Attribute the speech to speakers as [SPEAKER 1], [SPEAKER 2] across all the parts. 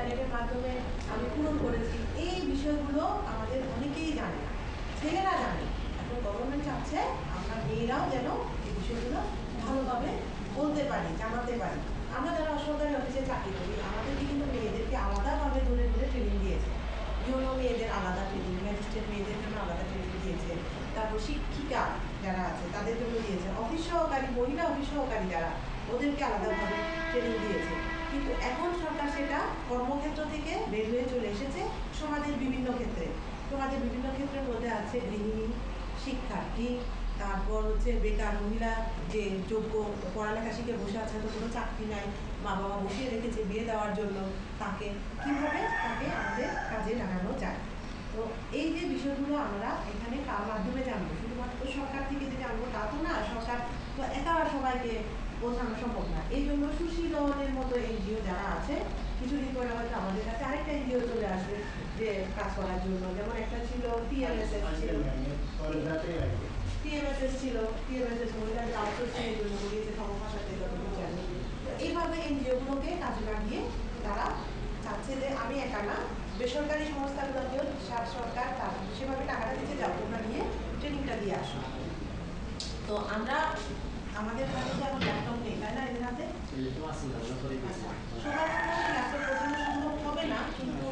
[SPEAKER 1] ইন্টারনেটের মাধ্যমে আমি পূরণ করেছি, এই বিষয়গুলো আমাদের অনেকেই জানে না, ছেলেরা জানে। এখন গভর্নমেন্ট চাচ্ছে আমরা মেয়েরাও যেন এই বিষয়গুলো ভালোভাবে বলতে পারি, জানাতে পারি। আমরা যারা অসরকারি অফিসে চাকরি করি, আমাদেরকে কিন্তু মেয়েদেরকে আলাদাভাবে ধরে ধরে ট্রেনিং দিয়েছে। ইউনো মেয়েদের আলাদা ট্রেনিং, ম্যাজিস্ট্রেট মেয়েদের জন্য আলাদা ট্রেনিং দিয়েছে, তারপর শিক্ষিকা যারা আছে তাদের জন্য দিয়েছে, অফিস সহকারী, মহিলা অফিস সহকারী যারা, ওদেরকে আলাদাভাবে ট্রেনিং দিয়েছে। কিন্তু এখন সরকার সেটা কর্মক্ষেত্র থেকে বের হয়ে চলে এসেছে সমাজের বিভিন্ন ক্ষেত্রে। সমাজের বিভিন্ন ক্ষেত্রের মধ্যে আছে গৃহিণী, শিক্ষার্থী, তারপর হচ্ছে বেকার মহিলা, যে যোগ্য পড়ালেখা শিখে বসে আছে, তো কোনো চাকরি নাই, মা বাবা বসিয়ে রেখেছে বিয়ে দেওয়ার জন্য, তাকে কীভাবে তাকে আমাদের কাজে লাগানো যায়। তো এই যে বিষয়গুলো আমরা এখানে কার মাধ্যমে জানবো, শুধুমাত্র সরকার থেকে যে জানবো তা তো না, সরকার তো একা সবাইকে বোঝানো সম্ভব না। এই জন্য সুশীলনের মতো এনজিও যারা আছে, কিছুদিন পরে হয়তো আমাদের কাছে আরেকটা এনজিও চলে আসবে যে কাজ করার জন্য, যেমন একটা ছিল টিএমএসএস ছিল, মহিলাদের আউটসোর্সিং এর জন্য বলিয়েছে সমভাষাতে যতটুকু জানি। তো এইভাবে এনজিওগুলোকে কাজে লাগিয়ে তারা চাচ্ছে যে আমি একা না, বেসরকারি সংস্থাগুলোকেও সরকার তার সেভাবে টাকাটা দিচ্ছে, যাও তোমরা নিয়ে ট্রেনিংটা দিয়ে আসো। তো আমরা আমাদের হাতে তো এখন ল্যাপটপ নেই, তাই না? এদের হাতে সবার ল্যাপটপ বোঝানো সম্ভব হবে না, কিন্তু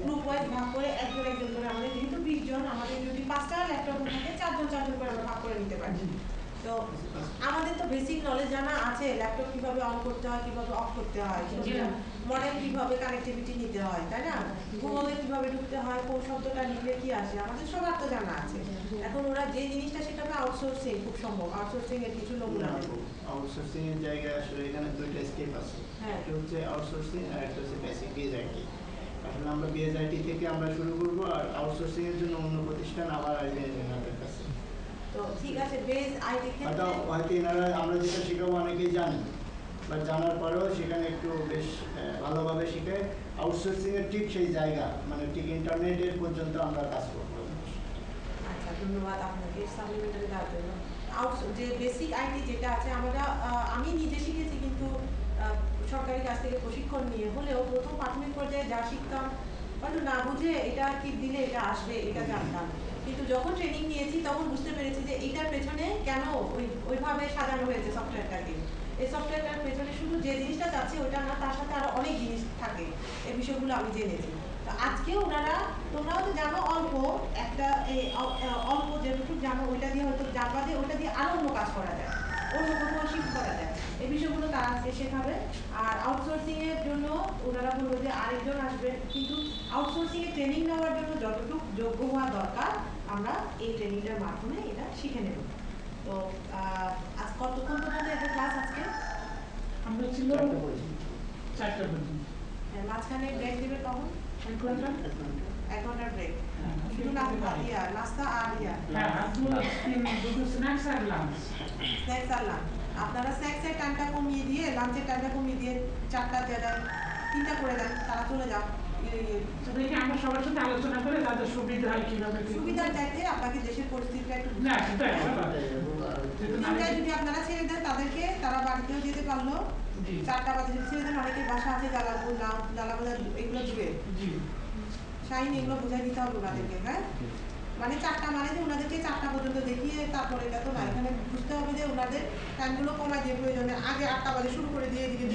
[SPEAKER 1] গ্রুপ ওয়াইজ ভাগ করে একজন একজন করে, আমাদের যেহেতু 20 জন, আমাদের যদি 5টা ল্যাপটপ থাকে 4 জন করে আমরা ভাগ করে নিতে পারি। তো আমাদের তো বেসিক নলেজ জানা আছে, ল্যাপটপ কিভাবে অন করতে হয়, কিভাবে অফ করতে হয়, মডেল কিভাবে কানেক্টিভিটি নিতে হয়, তাই না? গুগলে কিভাবে ঢুকতে হয়, কোন শব্দটা লিখলে কি আসে, আমাদের সবার তো জানা আছে। এখন ওরা যে জিনিসটা শেখাবে আউটসোর্সিং, খুব সম্ভব আউটসোর্সিং এর কিছু নমুনা দেবো।
[SPEAKER 2] আউটসোর্সিং এর জায়গায় আসলে এখানে দুইটা স্টেপ আছে, একটা হচ্ছে আউটসোর্সিং আর একটা হচ্ছে বেসিক বিএসআইটি। এখন আমরা বিএসআইটি থেকে আমরা শুরু করব, আর আউটসোর্সিং এর জন্য অন্য প্রতিষ্ঠান আবার আসবে এনাদের কাছে।
[SPEAKER 1] তো ঠিক আছে, বেস আইটি ক্ষেত্রে
[SPEAKER 2] হয়তো এনারা আমরা যেটা শেখাবো অনেকেই জানি, বাট জানার পরেও সেখানে একটু বেশ ভালোভাবে শিখে আউটসোর্সিং এর ঠিক সেই জায়গা, মানে ঠিক ইন্টারনেটের পর্যন্ত আমরা কাজ করবো।
[SPEAKER 1] আচ্ছা, ধন্যবাদ আপনাকে সাপ্লিমেন্টারি দেওয়ার জন্য। যে বেসিক আইটি যেটা আছে, আমরা আমি নিজে শিখেছি, কিন্তু সরকারি কাছ থেকে প্রশিক্ষণ নিয়ে হলেও প্রথম প্রাথমিক পর্যায়ে যা শিখতাম হয়তো না বুঝে এটা কি দিলে এটা আসবে এটা জানতাম, কিন্তু যখন ট্রেনিং নিয়েছি তখন বুঝতে পেরেছি যে এটার পেছনে কেন ওইভাবে সাজানো হয়েছে সফটওয়্যারটাকে। এই সফটওয়্যারটার পেছনে শুধু যে জিনিসটা চাচ্ছি ওটা না, তার সাথে আরো অনেক জিনিস থাকে, এই বিষয়গুলো আমি জেনেছি। তো আজকে ওনারা, তোমরাও তো জানো অল্প একটা, এই অল্প যেটুকু জানো ওইটা দিয়ে হয়তো জানবা যে ওইটা দিয়ে আরো অন্য কাজ করা যায়, অন্য কোথাও শিফট করা যায়, এই বিষয়গুলো তারা আজকে শেখাবে। আর আউটসোর্সিং এর জন্য ওনারা বলবো যে আরেকজন আসবেন, কিন্তু আউটসোর্সিং এর ট্রেনিং নেওয়ার জন্য যতটুকু যোগ্য হওয়া দরকার আমরা এই ট্রেনিংটার মাধ্যমে এটা শিখে নেব। তো আজ কতক্ষণ পর্যন্ত একটা ক্লাস আজকে?
[SPEAKER 3] আমরা ছিল 4টা পর্যন্ত।
[SPEAKER 1] মাঝখানে ব্রেক দিবে কখন? 1 ঘন্টার ব্রেক। শুধু নাস্তা আর
[SPEAKER 3] স্ন্যাক্স আর লাঞ্চ।
[SPEAKER 1] স্ন্যাক্স আর লাঞ্চ। আপনারা স্ন্যাক্সের টাইমটা কমিয়ে দিয়ে লাঞ্চের টাইমটা কমিয়ে দিয়ে 4টা জায়গায় 3টা করে দেন, তারা চলে যাও।
[SPEAKER 3] দেখি আমরা সবার সাথে আলোচনা করে তাদের সুবিধা হয় কিভাবে।
[SPEAKER 1] সুবিধার চাইতে আপনাকে দেশের পরিস্থিতিটা একটু
[SPEAKER 3] না, সেটা
[SPEAKER 1] যদি আপনারা ছেড়ে দেন তাদেরকে, তারা বাড়িতেও যেতে পারলো। 4টা বাজে যদি ছেড়ে দেন, অনেকের বাসা আছে জালালপুর, জালালপুর এগুলো দিবে, শাইন এগুলো বুঝাই দিতে হবে ওনাদেরকে। হ্যাঁ, মানে 4টা মানে যে ওনাদেরকে 4টা পর্যন্ত দেখিয়ে তারপরে এটা তো না, এখানে বুঝতে হবে যে ওনাদের টাইমগুলো কমায় দিয়ে প্রয়োজনে আগে 8টা বাজে শুরু করে দিয়ে এদিকে